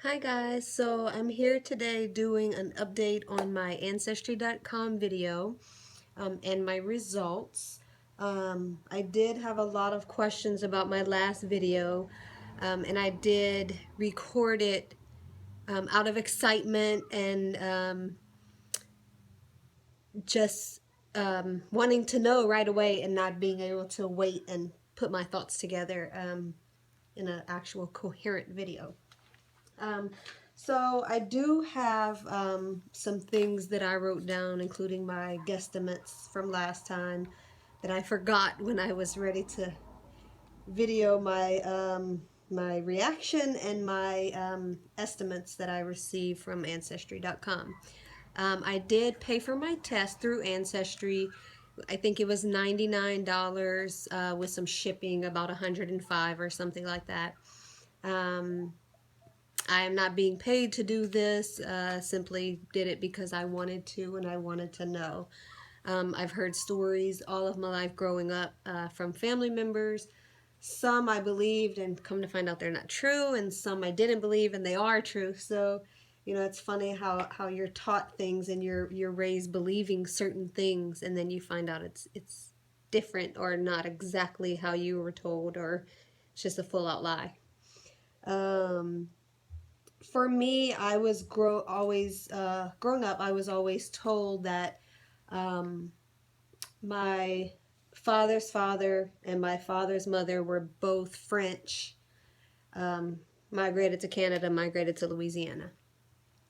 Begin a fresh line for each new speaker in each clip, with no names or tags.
Hi guys, so I'm here today doing an update on my Ancestry.com video and my results. I did have a lot of questions about my last video and I did record it out of excitement and just wanting to know right away and not being able to wait and put my thoughts together in an actual coherent video. Um, so I do have some things that I wrote down, including my guesstimates from last time that I forgot when I was ready to video my reaction and my estimates that I received from Ancestry.com. I did pay for my test through Ancestry. I think it was $99 with some shipping, about 105 or something like that. Um, I am not being paid to do this, simply did it because I wanted to and I wanted to know. I've heard stories all of my life growing up from family members. Some I believed and come to find out they're not true, and some I didn't believe and they are true. So, it's funny how you're taught things and you're raised believing certain things, and then you find out it's different or not exactly how you were told, or it's just a full out lie. Um, for me, I was growing up. I was always told that um, my father's father and my father's mother were both French, um, migrated to Canada, migrated to Louisiana,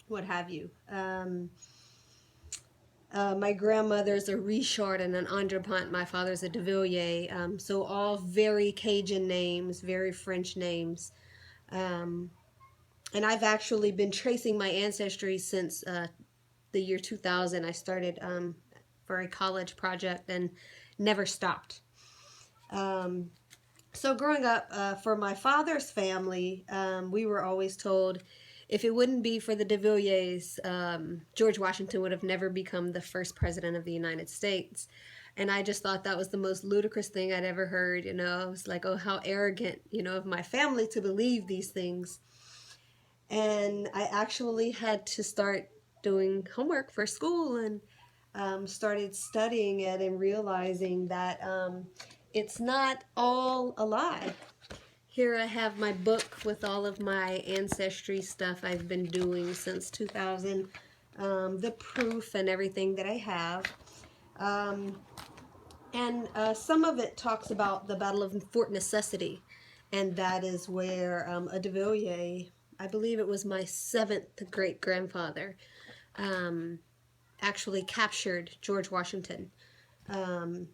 what have you. My grandmother's a Richard and an Andrepont. My father's a de Villiers. So all very Cajun names, very French names. Um, and I've actually been tracing my ancestry since the year 2000. I started for a college project and never stopped. Um, so growing up, for my father's family, we were always told if it wouldn't be for the de Villiers, George Washington would have never become the first president of the United States. And I just thought that was the most ludicrous thing I'd ever heard. I was like, oh, how arrogant, of my family to believe these things. And I actually had to start doing homework for school and started studying it and realizing that it's not all a lie. Here I have my book with all of my ancestry stuff I've been doing since 2000, the proof and everything that I have. Um, and some of it talks about the Battle of Fort Necessity, and that is where a de Villiers, I believe it was my seventh great grandfather, um, actually captured George Washington um,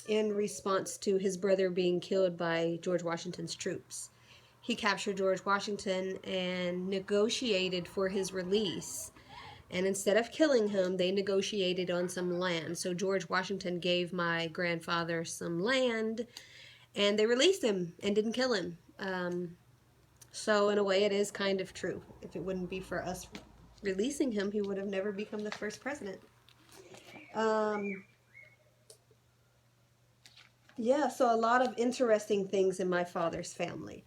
in response to his brother being killed by George Washington's troops. He captured George Washington and negotiated for his release. And instead of killing him, they negotiated on some land. So George Washington gave my grandfather some land, and they released him and didn't kill him. So in a way, it is kind of true. If it wouldn't be for us releasing him, he would have never become the first president. Um, yeah, so a lot of interesting things in my father's family.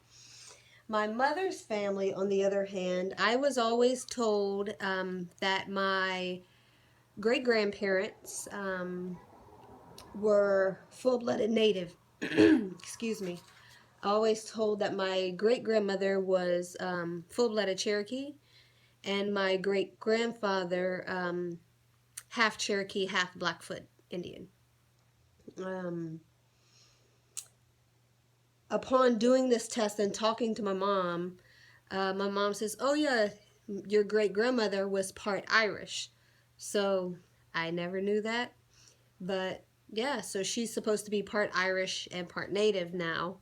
My mother's family, on the other hand, I was always told that my great grandparents were full blooded native. Excuse me. Always told that my great grandmother was full blooded Cherokee, and my great grandfather half Cherokee, half Blackfoot Indian. Um, upon doing this test and talking to my mom says, "Oh yeah, your great grandmother was part Irish." So I never knew that, but yeah, so she's supposed to be part Irish and part Native now,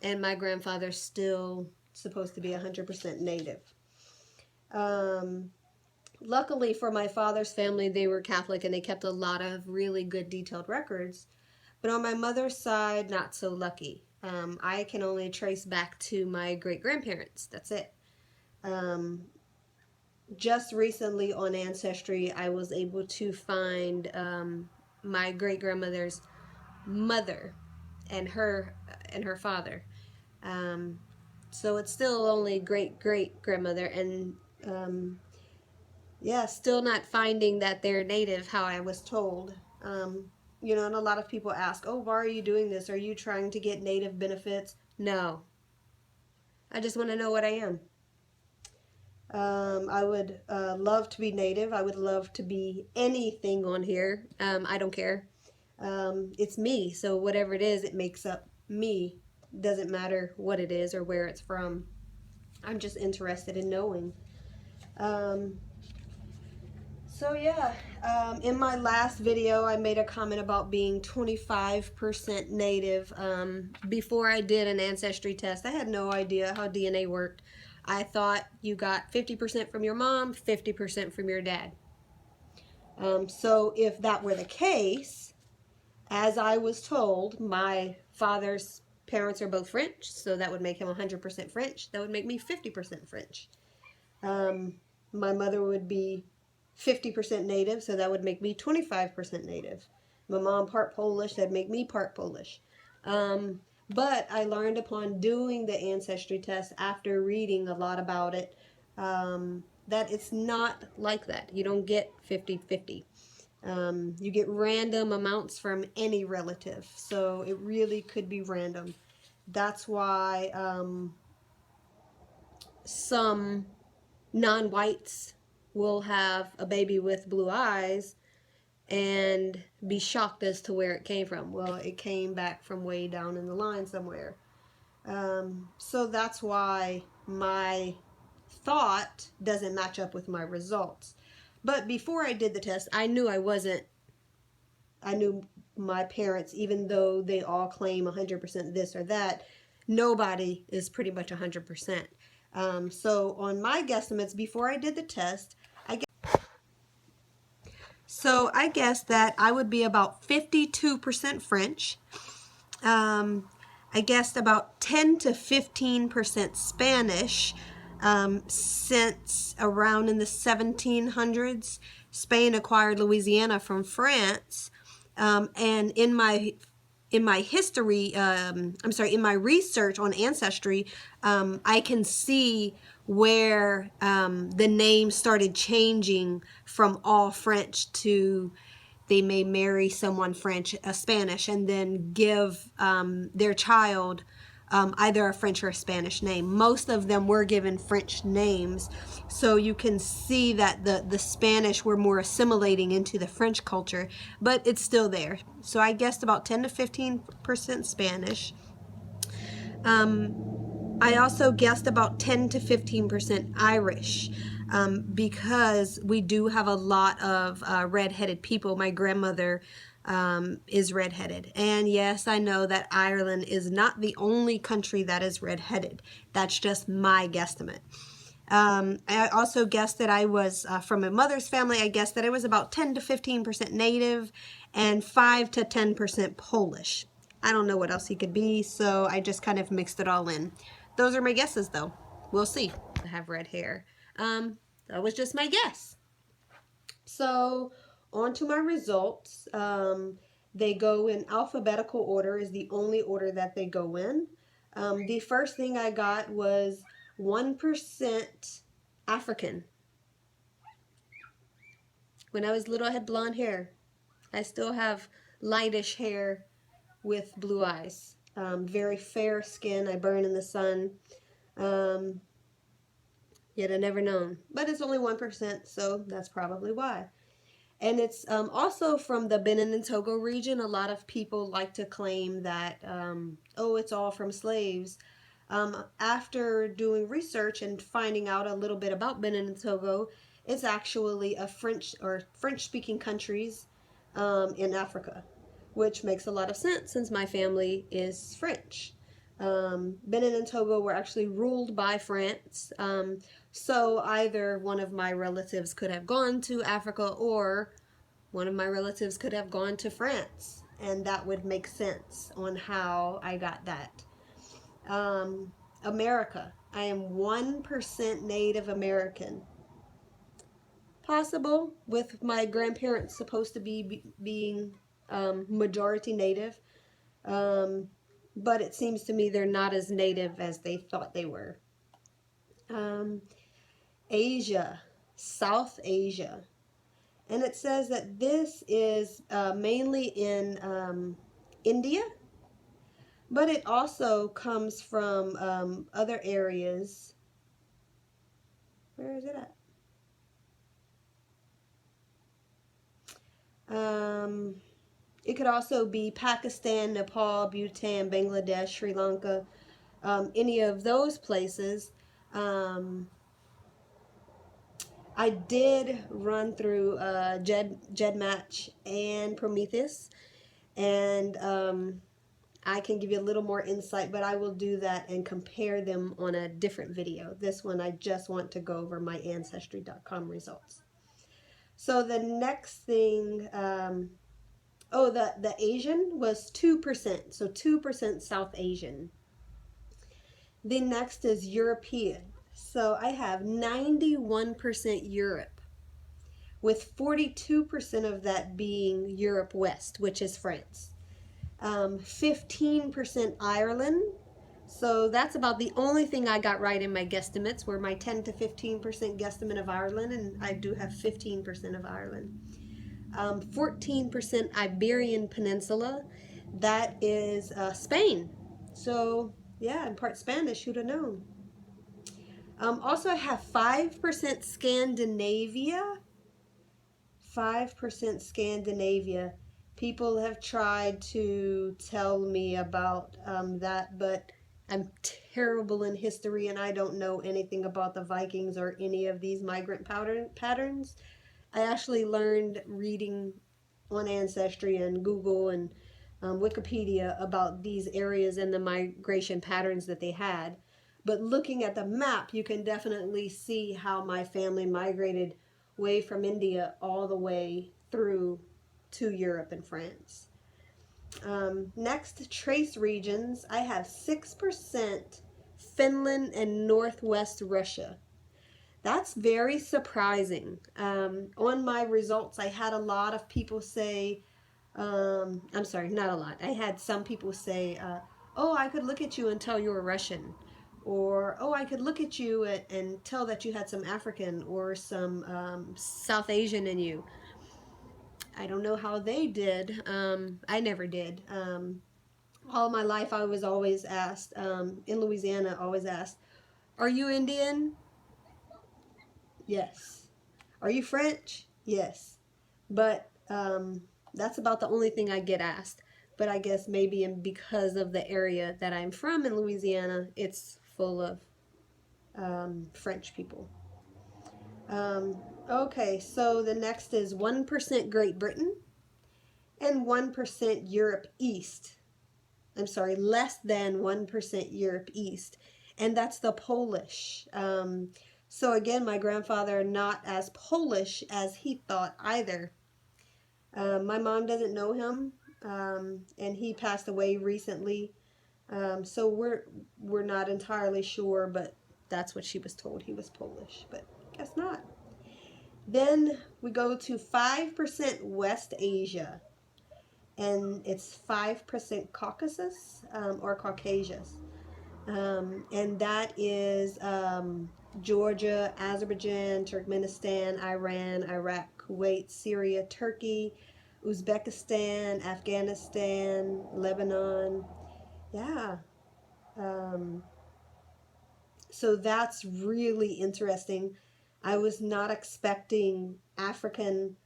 and my grandfather's still supposed to be 100% Native. Um, Luckily for my father's family, they were Catholic and they kept a lot of really good detailed records. But on my mother's side, not so lucky. I can only trace back to my great grandparents. That's it. Um, just recently on Ancestry, I was able to find my great grandmother's mother and her father. Um, So it's still only great-great-grandmother, and yeah, still not finding that they're native how I was told. You know, and a lot of people ask, oh, why are you doing this? Are you trying to get native benefits? No. I just want to know what I am. I would love to be native. I would love to be anything on here. I don't care. It's me, so whatever it is, it makes up me. Doesn't matter what it is or where it's from. I'm just interested in knowing. Um, so yeah, in my last video, I made a comment about being 25% native. Before I did an ancestry test, I had no idea how DNA worked. I thought you got 50% from your mom, 50% from your dad. So if that were the case, as I was told, my father's parents are both French, so that would make him 100% French. That would make me 50% French. Um, my mother would be 50% native, so that would make me 25% native. My mom part Polish, that'd make me part Polish. Um, but I learned upon doing the ancestry test after reading a lot about it that it's not like that. You don't get 50-50. You get random amounts from any relative, so it really could be random. That's why some non-whites will have a baby with blue eyes and be shocked as to where it came from. Well, it came back from way down in the line somewhere. So that's why my thought doesn't match up with my results. But before I did the test, I knew I knew my parents, even though they all claim 100% this or that, nobody is pretty much 100%. So on my guesstimates, before I did the test, I guessed that I would be about 52% French. I guessed about 10 to 15% Spanish. Since around in the 1700s, Spain acquired Louisiana from France. And in my history, in my research on Ancestry, I can see where the name started changing from all French to they may marry someone French, Spanish, and then give their child either a French or a Spanish name. Most of them were given French names, so you can see that the Spanish were more assimilating into the French culture, but it's still there. So I guessed about 10 to 15% Spanish. I also guessed about 10 to 15% Irish because we do have a lot of redheaded people. My grandmother is redheaded. And yes, I know that Ireland is not the only country that is redheaded. That's just my guesstimate. I also guessed that I was from my mother's family. I guessed that I was about 10 to 15% Native and 5 to 10% Polish. I don't know what else he could be, so I just kind of mixed it all in. Those are my guesses, though. We'll see. I have red hair. That was just my guess. So, on to my results. They go in alphabetical order is the only order that they go in. The first thing I got was 1% African. When I was little, I had blonde hair. I still have lightish hair with blue eyes. Very fair skin. I burn in the sun. Yet I never known. But it's only 1%, so that's probably why. And it's also from the Benin and Togo region. A lot of people like to claim that, oh, it's all from slaves. After doing research and finding out a little bit about Benin and Togo, it's actually a French or French-speaking countries in Africa, which makes a lot of sense since my family is French. Benin and Togo were actually ruled by France. So either one of my relatives could have gone to Africa or one of my relatives could have gone to France. And that would make sense on how I got that. America. I am 1% Native American. Possible with my grandparents supposed to be being majority Native. but it seems to me they're not as native as they thought they were. Um, Asia, South Asia. And it says that this is mainly in India, but it also comes from other areas. Where is it at? It could also be Pakistan, Nepal, Bhutan, Bangladesh, Sri Lanka, any of those places. Um, I did run through GEDmatch and Prometheus, and I can give you a little more insight, but I will do that and compare them on a different video. This one, I just want to go over my Ancestry.com results. So the next thing, oh, the Asian was 2%, so 2% South Asian. The next is European. So I have 91% Europe, with 42% of that being Europe West, which is France. 15% Ireland. So that's about the only thing I got right in my guesstimates were my 10 to 15% guesstimate of Ireland, and I do have 15% of Ireland. 14% Iberian Peninsula. That is Spain. So yeah, in part Spanish, who'd have known? Also, I have 5% Scandinavia. 5% Scandinavia. People have tried to tell me about that, but I'm terrible in history and I don't know anything about the Vikings or any of these migrant patterns. I actually learned reading on Ancestry and Google and Wikipedia about these areas and the migration patterns that they had. But looking at the map, you can definitely see how my family migrated way from India all the way through to Europe and France. Next, trace regions. I have 6% Finland and Northwest Russia. That's very surprising. On my results, I had a lot of people say, I'm sorry, not a lot. I had some people say, oh, I could look at you and tell you were Russian. Or, oh, I could look at you and tell that you had some African or some South Asian in you. I don't know how they did. I never did. All my life, I was always asked, in Louisiana, always asked, are you Indian? Yes. Are you French? Yes. But that's about the only thing I get asked. But I guess maybe because of the area that I'm from in Louisiana, it's full of French people. Okay, so the next is 1% Great Britain and 1% Europe East. I'm sorry, less than 1% Europe East. And that's the Polish. So again, my grandfather not as Polish as he thought either. My mom doesn't know him, and he passed away recently. So we're not entirely sure, but that's what she was told. He was Polish, but guess not. Then we go to 5% West Asia, and it's 5% Caucasus or Caucasus. And that is Georgia, Azerbaijan, Turkmenistan, Iran, Iraq, Kuwait, Syria, Turkey, Uzbekistan, Afghanistan, Lebanon. Yeah. So that's really interesting. I was not expecting African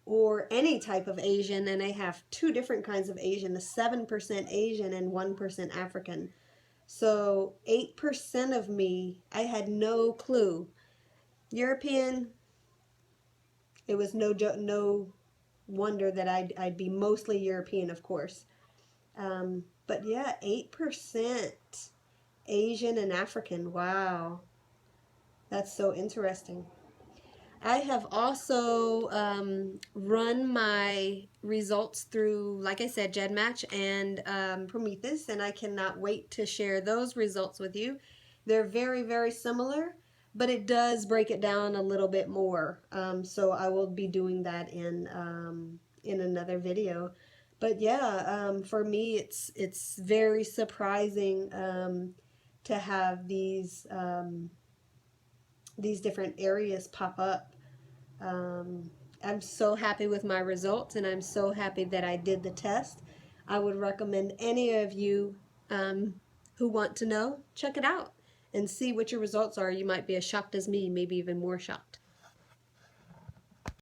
or any type of Asian, and I have two different kinds of Asian, a 7% Asian and 1% African. So 8% of me, I had no clue. European, it was no wonder that I'd be mostly European, of course. But yeah, 8% Asian and African. Wow. That's so interesting. I have also run my results through, like I said, GEDmatch and Prometheus, and I cannot wait to share those results with you. They're very, very similar, but it does break it down a little bit more. So I will be doing that in another video. But yeah, for me, it's very surprising to have these different areas pop up. Um, I'm so happy with my results, and I'm so happy that I did the test. I would recommend any of you um, who want to know, check it out and see what your results are. You might be as shocked as me, maybe even more shocked.